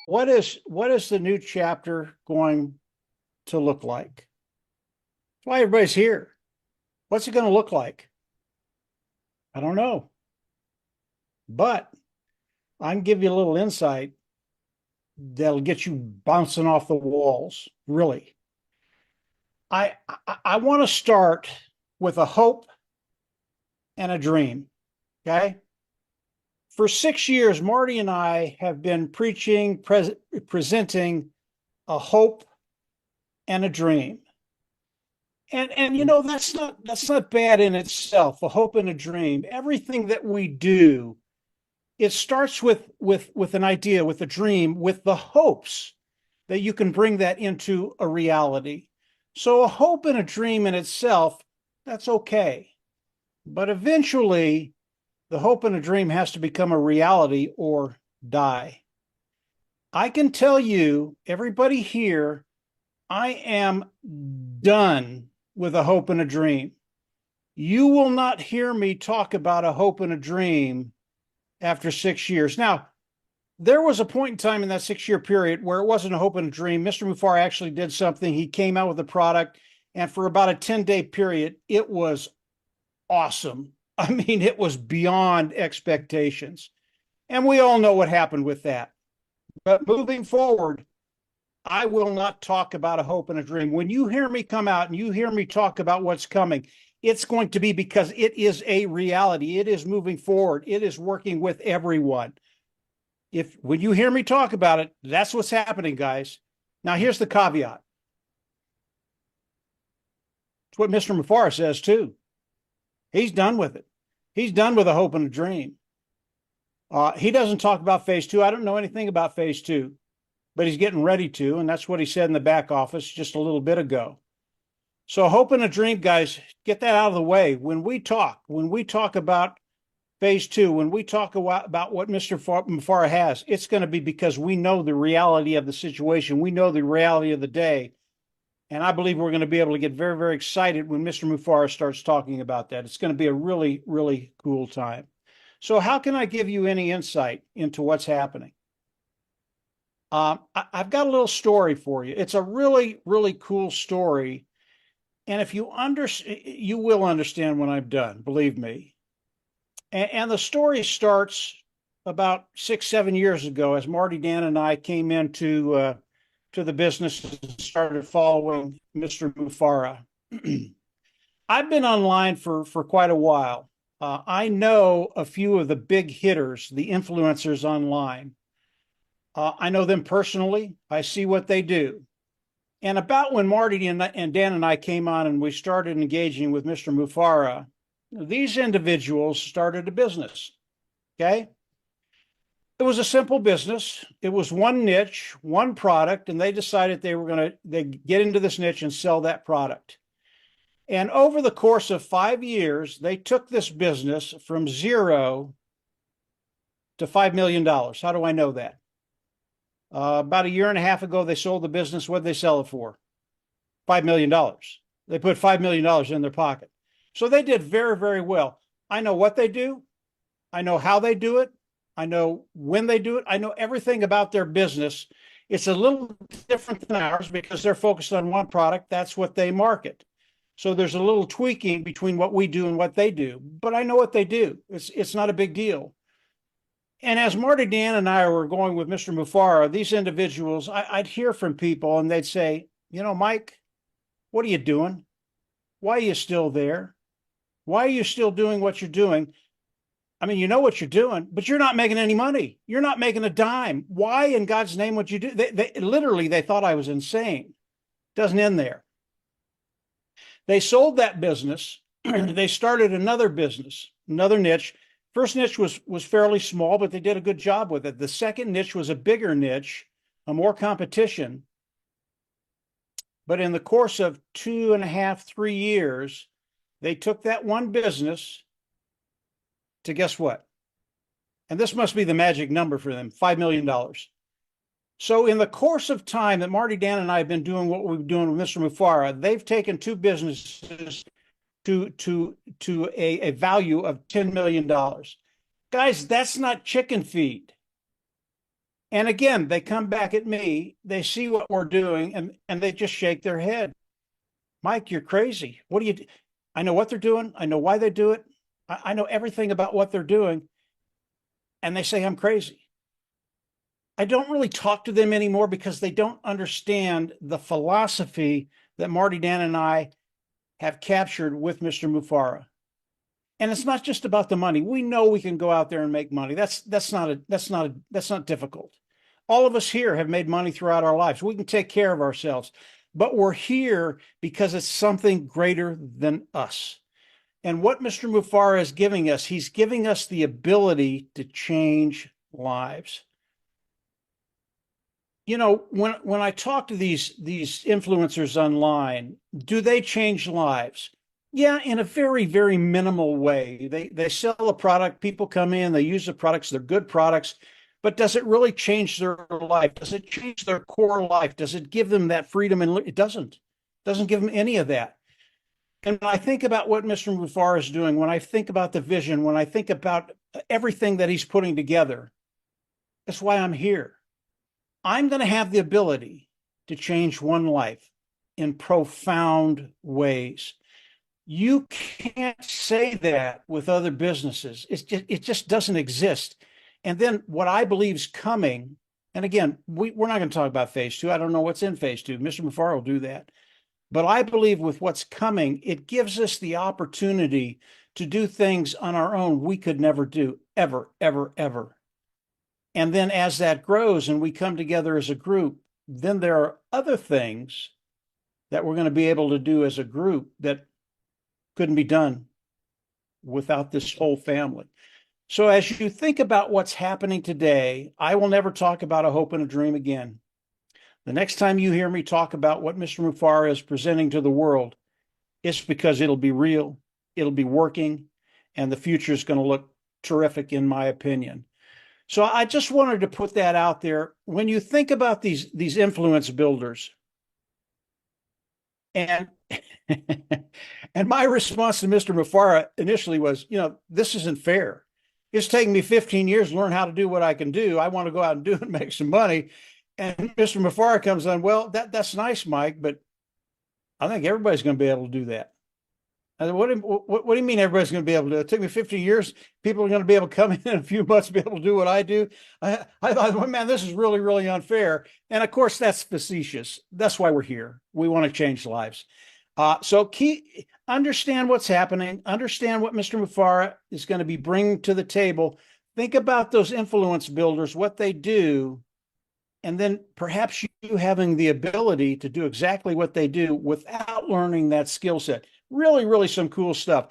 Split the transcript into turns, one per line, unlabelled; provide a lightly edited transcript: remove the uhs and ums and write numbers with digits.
What is the new chapter going to look like? That's why everybody's here. What's it going to look like? I don't know. But I can give you a little insight that'll get you bouncing off the walls, really. I want to start with a hope and a dream. Okay. For 6 years, Marty and I have been presenting a hope and a dream. And that's not bad in itself, a hope and a dream. Everything that we do, it starts with an idea, with a dream, with the hopes that you can bring that into a reality. So a hope and a dream in itself, that's okay. But eventually, the hope and a dream has to become a reality or die. I can tell you, everybody here, I am done with a hope and a dream. You will not hear me talk about a hope and a dream after 6 years. Now, there was a point in time in that 6 year period where it wasn't a hope and a dream. Mr. Mufar actually did something. He came out with a product, and for about a 10-day period, it was awesome. I mean, it was beyond expectations. And we all know what happened with that. But moving forward, I will not talk about a hope and a dream. When you hear me come out and you hear me talk about what's coming, it's going to be because it is a reality. It is moving forward. It is working with everyone. If when you hear me talk about it, that's what's happening, guys. Now, here's the caveat. It's what Mr. Mufara says, too. He's done with it. He's done with a hope and a dream. He doesn't talk about phase two. I don't know anything about phase two, but he's getting ready to, and that's what he said in the back office just a little bit ago. So hope and a dream, guys, get that out of the way. When we talk about phase two, when we talk about what Mr. Mufara has, it's going to be because we know the reality of the situation. We know the reality of the day. And I believe we're going to be able to get very, very excited when Mr. Mufara starts talking about that. It's going to be a really, really cool time. So how can I give you any insight into what's happening? I've got a little story for you. It's a really, really cool story. And if you will understand when I'm done, believe me. And the story starts about 6, 7 years ago as Marty, Dan, and I came into to the business and started following Mr. Mufara. I've been online for quite a while. I know a few of the big hitters, the influencers online. I know them personally. I see what they do. And about when Marty and Dan and I came on and we started engaging with Mr. Mufara, these individuals started a business. Okay. It was a simple business. It was one niche, one product, and they decided they were going to get into this niche and sell that product. And over the course of 5 years, they took this business from zero to $5 million. How do I know that? About a year and a half ago, they sold the business. What did they sell it for? $5 million. They put $5 million in their pocket. So they did very, very well. I know what they do. I know how they do it. I know when they do it. I know everything about their business. It's a little different than ours because they're focused on one product. That's what they market. So there's a little tweaking between what we do and what they do. But I know what they do. It's not a big deal. And as Marty, Dan, and I were going with Mr. Mufara, these individuals, I'd hear from people and they'd say, Mike, what are you doing? Why are you still there? Why are you still doing what you're doing? I mean, you know what you're doing, but you're not making any money. You're not making a dime. Why in God's name would you do? They thought I was insane. Doesn't end there. They sold that business. They started another business, another niche. First niche was fairly small, but they did a good job with it. The second niche was a bigger niche, a more competition. But in the course of 2.5, 3 years, they took that one business to guess what? And this must be the magic number for them, $5 million. So in the course of time that Marty, Dan, and I have been doing what we've been doing with Mr. Mufara, they've taken two businesses to a value of $10 million. Guys, that's not chicken feed. And again, they come back at me, they see what we're doing, and they just shake their head. Mike, you're crazy. What do you do? I know what they're doing. I know why they do it. I know everything about what they're doing. And they say I'm crazy. I don't really talk to them anymore because they don't understand the philosophy that Marty Dan and I have captured with Mr. Mufara. And it's not just about the money. We know we can go out there and make money. That's not difficult. All of us here have made money throughout our lives. We can take care of ourselves, but we're here because it's something greater than us. And what Mr. Mufara is giving us, he's giving us the ability to change lives. You know, when I talk to these influencers online, do they change lives? Yeah, in a very, very minimal way. They sell a product, people come in, they use the products, they're good products, but does it really change their life? Does it change their core life? Does it give them that freedom? And it doesn't. It doesn't give them any of that. And when I think about what Mr. Mufar is doing, when I think about the vision, when I think about everything that he's putting together, that's why I'm here. I'm going to have the ability to change one life in profound ways. You can't say that with other businesses. It just doesn't exist. And then what I believe is coming, and again, we're not going to talk about phase two. I don't know what's in phase two. Mr. Mufar will do that. But I believe with what's coming, it gives us the opportunity to do things on our own we could never do, ever, ever, ever. And then as that grows and we come together as a group, then there are other things that we're going to be able to do as a group that couldn't be done without this whole family. So as you think about what's happening today, I will never talk about a hope and a dream again. The next time you hear me talk about what Mr. Mufara is presenting to the world, it's because it'll be real, it'll be working, and the future is going to look terrific, in my opinion. So I just wanted to put that out there. When you think about these influence builders, and and my response to Mr. Mufara initially was, this isn't fair. It's taken me 15 years to learn how to do what I can do. I want to go out and do it and make some money. And Mr. Mufara comes on, well, that's nice, Mike, but I think everybody's going to be able to do that. I said, what do you mean everybody's going to be able to do it? It took me 15 years. People are going to be able to come in a few months to be able to do what I do. I thought, well, man, this is really, really unfair. And of course, that's facetious. That's why we're here. We want to change lives. So understand what's happening. Understand what Mr. Mufara is going to be bringing to the table. Think about those influence builders, what they do, and then perhaps you having the ability to do exactly what they do without learning that skill set. Really, really some cool stuff.